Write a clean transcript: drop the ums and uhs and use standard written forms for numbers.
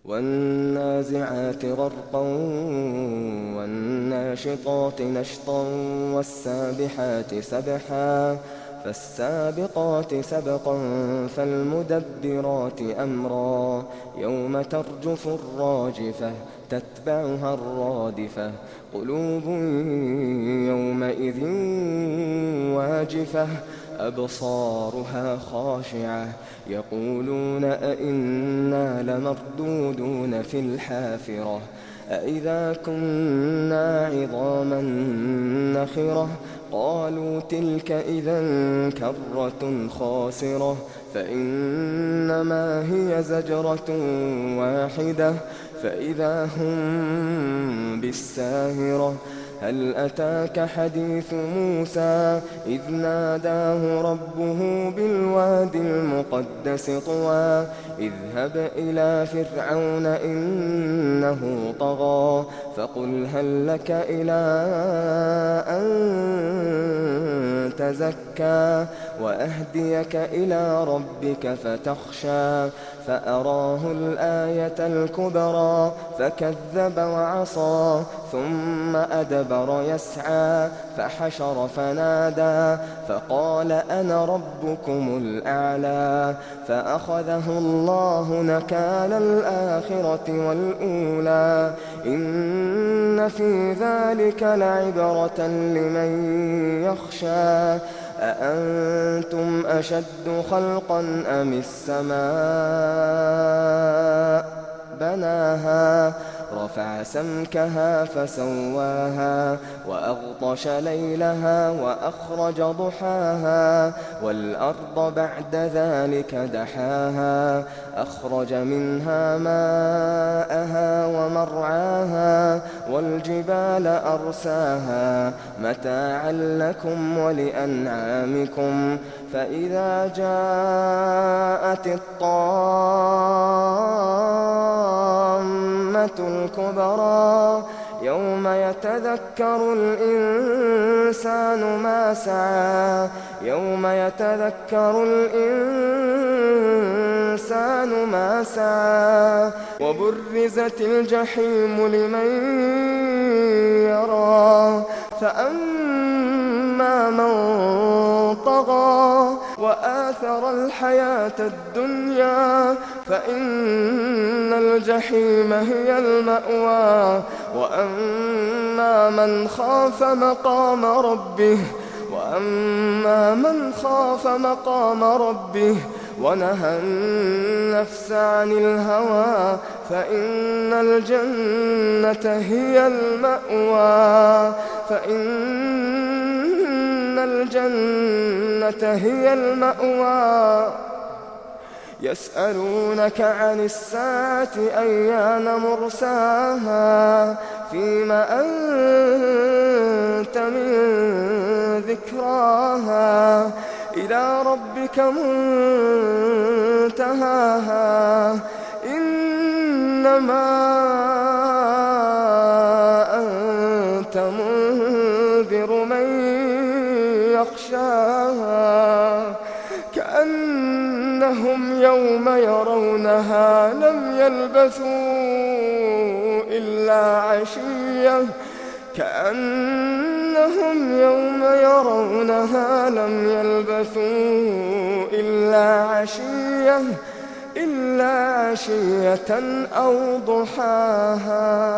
والنازعات غرقا والناشطات نشطا والسابحات سبحا فالسابقات سبقا فالمدبرات أمرا يوم ترجف الراجفة تتبعها الرادفة قلوب يومئذ واجفة أبصارها خاشعة يقولون أئنا لمردودون في الحافرة أئذا كنا عظاما نخرة قالوا تلك إذا كرة خاسرة فإنما هي زجرة واحدة فإذا هم بالساهرة هل أتاك حديث موسى إذ ناداه ربه بالواد المقدس طوى اذهب إلى فرعون إنه طغى فقل هل لك إلى أن تزكى وأهديك إلى ربك فتخشى فأراه الآية الكبرى فكذب وعصى ثم أدبر يسعى فحشر فنادى فقال أنا ربكم الأعلى فأخذه الله نكال الآخرة والأولى إن في ذلك لعبرة لمن يخشى أأنتم أشد خلقا أم السماء بناها رفع سمكها فسواها وأغطش ليلها وأخرج ضحاها والأرض بعد ذلك دحاها أخرج منها ماءها ومرعاها والجبال أرساها متاعا لكم ولأنعامكم فإذا جاءت الطامة الكبرى يوم يتذكر الإنسان ما سعى يوم يتذكر الإنسان ما سعى وبرزت الجحيم لمن يرى فأما من طغى وآثر الحياة الدنيا فإن الجحيم هي المأوى وأما من خاف مقام ربه ونهى النفس عن الهوى فإن الجنة هي المأوى يسألونك عن الساعة أيان مرساها فيم أنت من ذكراها إلى ربك منتهاها إنما أنت منذر من يخشاها كأنهم يوم يرونها لم يلبثوا إلا عشية أو ضحاها.